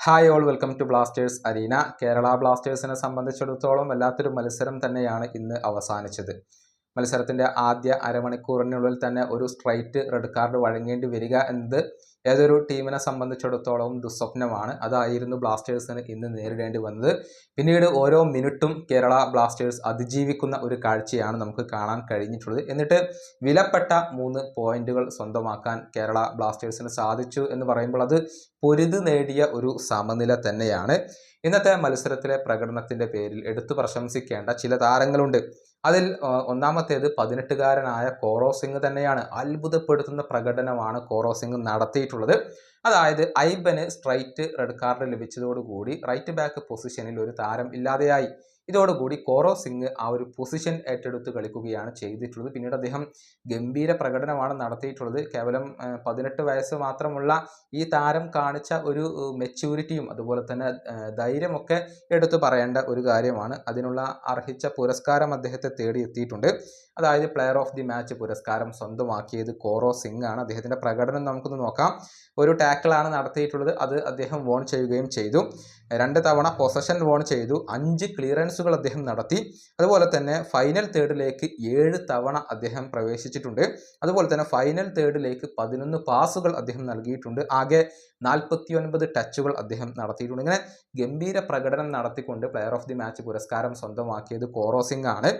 Hi all welcome to Blasters arena. Kerala ബ്ലാസ്റ്റേഴ്സിനെ സംബന്ധിച്ചിടത്തോളം വല്ലാത്തൊരു മത്സരം തന്നെയാണ് ഇന്ന് അവസാനിച്ചത്. മത്സരത്തിൻ്റെ ആദ്യ അരമണിക്കൂറിനുള്ളിൽ തന്നെ ഒരു സ്ട്രൈറ്റ് റെഡ് കാർഡ് വഴങ്ങേണ്ടി വരിക എന്നത് ഏതൊരു ടീമിനെ സംബന്ധിച്ചിടത്തോളം ദുസ്വപ്നമാണ്. അതായിരുന്നു ബ്ലാസ്റ്റേഴ്സിന് ഇന്ന് നേരിടേണ്ടി വന്നത്. പിന്നീട് ഓരോ മിനിറ്റും കേരള ബ്ലാസ്റ്റേഴ്സ് അതിജീവിക്കുന്ന ഒരു കാഴ്ചയാണ് നമുക്ക് കാണാൻ കഴിഞ്ഞിട്ടുള്ളത്. എന്നിട്ട് വിലപ്പെട്ട 3 പോയിന്റുകൾ സ്വന്തമാക്കാൻ കേരള ബ്ലാസ്റ്റേഴ്സിന് സാധിച്ചു എന്ന് പറയുമ്പോൾ അത് പൊരുത് നേടിയ ഒരു സമനില തന്നെയാണ്. ഇന്നത്തെ മത്സരത്തിലെ പ്രകടനത്തിൻ്റെ പേരിൽ എടുത്തു പ്രശംസിക്കേണ്ട ചില താരങ്ങളുണ്ട്. അതിൽ ഒന്നാമത്തേത് 18-കാരനായ കോറോ സിംഗ് തന്നെയാണ്. അത്ഭുതപ്പെടുത്തുന്ന പ്രകടനമാണ് കോറോ സിംഗ് നടത്തിയിട്ടുള്ളത്. അതായത് ഐബന് സ്ട്രൈറ്റ് റെഡ് കാർഡ് ലഭിച്ചതോടുകൂടി റൈറ്റ് ബാക്ക് പൊസിഷനിൽ ഒരു താരം ഇല്ലാതെയായി. ഇതോടുകൂടി കോറോ സിംഗ് ആ ഒരു പൊസിഷൻ ഏറ്റെടുത്ത് കളിക്കുകയാണ് ചെയ്തിട്ടുള്ളത്. പിന്നീട് അദ്ദേഹം ഗംഭീര പ്രകടനമാണ് നടത്തിയിട്ടുള്ളത്. കേവലം 18 വയസ്സ് മാത്രമുള്ള ഈ താരം കാണിച്ച ഒരു മെച്യൂരിറ്റിയും അതുപോലെ തന്നെ ധൈര്യമൊക്കെ എടുത്തു പറയേണ്ട ഒരു കാര്യമാണ്. അതിനുള്ള അർഹിച്ച പുരസ്കാരം അദ്ദേഹത്തെ തേടിയെത്തിയിട്ടുണ്ട്. അതായത് പ്ലെയർ ഓഫ് ദി മാച്ച് പുരസ്കാരം സ്വന്തമാക്കിയത് കോറോ സിംഗ് ആണ്. അദ്ദേഹത്തിൻ്റെ പ്രകടനം നമുക്കൊന്ന് നോക്കാം. ഒരു ടാക്കിളാണ് നടത്തിയിട്ടുള്ളത്. അത് അദ്ദേഹം വോൺ ചെയ്യുകയും ചെയ്തു. 2 തവണ പൊസഷൻ വോൺ ചെയ്തു. 5 ക്ലിയറൻസുകൾ അദ്ദേഹം നടത്തി. അതുപോലെ തന്നെ ഫൈനൽ തേർഡിലേക്ക് 7 തവണ അദ്ദേഹം പ്രവേശിച്ചിട്ടുണ്ട്. അതുപോലെ തന്നെ ഫൈനൽ തേർഡിലേക്ക് 11 പാസുകൾ അദ്ദേഹം നൽകിയിട്ടുണ്ട്. ആകെ 49 ടച്ചുകൾ അദ്ദേഹം നടത്തിയിട്ടുണ്ട്. ഇങ്ങനെ ഗംഭീര പ്രകടനം നടത്തിക്കൊണ്ട് പ്ലെയർ ഓഫ് ദി മാച്ച് പുരസ്കാരം സ്വന്തമാക്കിയത് കോറോ സിംഗ് ആണ്.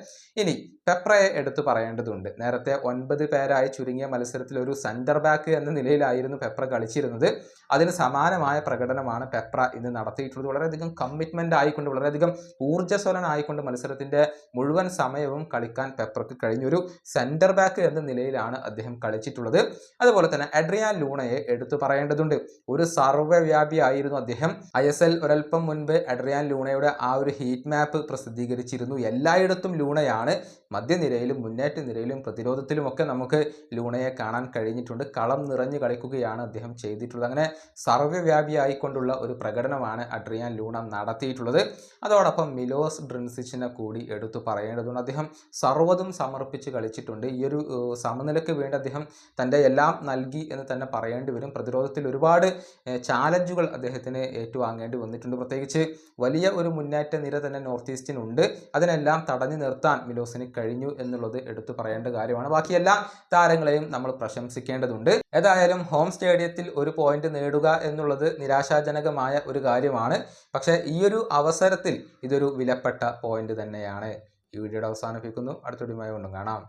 ഇനി പെപ്രയെ എടുത്തു പറയേണ്ടതുണ്ട്. നേരത്തെ 9 പേരായി ചുരുങ്ങിയ മത്സരത്തിൽ ഒരു സെന്റർ ബാക്ക് എന്ന നിലയിലായിരുന്നു പെപ്ര കളിച്ചിരുന്നത്. അതിന് സമാനമായ പ്രകടനമാണ് പെപ്ര ഇന്ന് നടത്തിയിട്ടുള്ളത്. വളരെയധികം കമ്മിറ്റ്മെന്റ് ആയിക്കൊണ്ട്, വളരെയധികം ഊർജ്ജസ്വലനായിക്കൊണ്ട് മത്സരത്തിന്റെ മുഴുവൻ സമയവും കളിക്കാൻ പെപ്രക്ക് കഴിഞ്ഞു. ഒരു സെന്റർ ബാക്ക് എന്ന നിലയിലാണ് അദ്ദേഹം കളിച്ചിട്ടുള്ളത്. അതുപോലെ തന്നെ അഡ്രിയാൻ ലൂണയെ എടുത്തു പറയേണ്ടതുണ്ട്. ഒരു സർവ്വവ്യാപിയായിരുന്നു അദ്ദേഹം. ISL ഒരൽപ്പം മുൻപ് അഡ്രിയാൻ ലൂണയുടെ ആ ഒരു ഹീറ്റ് മാപ്പ് പ്രസിദ്ധീകരിച്ചിരുന്നു. എല്ലായിടത്തും ലൂണയാണ്. മധ്യനിരയിലും മുന്നേറ്റ നിരയിലും പ്രതിരോധത്തിലുമൊക്കെ നമുക്ക് ലൂണയെ കാണാൻ കഴിഞ്ഞിട്ടുണ്ട്. കളം നിറഞ്ഞു കളിക്കുകയാണ് അദ്ദേഹം ചെയ്തിട്ടുള്ളത്. അങ്ങനെ സർവ്വവ്യാപിയായിക്കൊണ്ടുള്ള ഒരു പ്രകടനമാണ് അഡ്രിയാൻ ലൂണ നടത്തിയിട്ടുള്ളത്. അതോടൊപ്പം മിലോസ് ഡ്രിൻസിച്ചിനെ കൂടി എടുത്തു പറയേണ്ടതുണ്ട്. അദ്ദേഹം സർവ്വതും സമർപ്പിച്ച് കളിച്ചിട്ടുണ്ട്. ഈ ഒരു സമനിലയ്ക്ക് വേണ്ടി അദ്ദേഹം തൻ്റെ എല്ലാം നൽകി എന്ന് തന്നെ പറയേണ്ടി വരും. പ്രതിരോധത്തിൽ ഒരുപാട് ചാലഞ്ചുകൾ അദ്ദേഹത്തിന് ഏറ്റുവാങ്ങേണ്ടി വന്നിട്ടുണ്ട്. പ്രത്യേകിച്ച് വലിയ ഒരു മുന്നേറ്റ നിര തന്നെ നോർത്ത് ഈസ്റ്റിനുണ്ട്. അതിനെല്ലാം തടഞ്ഞു നിർത്താൻ മിലോസിന് കഴിഞ്ഞു എന്നുള്ളത് എടുത്തു പറയേണ്ട കാര്യമാണ്. ബാക്കി എല്ലാ താരങ്ങളെയും നമ്മൾ പ്രശംസിക്കേണ്ടതുണ്ട്. ഏതായാലും ഹോം സ്റ്റേഡിയത്തിൽ ഒരു പോയിന്റ് നേടുക എന്നുള്ളത് നിരാശാജനകമായ ഒരു കാര്യമാണ്. പക്ഷേ ഈ ഒരു അവസരത്തിൽ ഇതൊരു വിലപ്പെട്ട പോയിന്റ് തന്നെയാണ്. ഈ വീഡിയോയുടെ അവസാനിപ്പിക്കുന്നു. അടുത്ത വീഡിയോയുമായി വീണ്ടും കാണാം.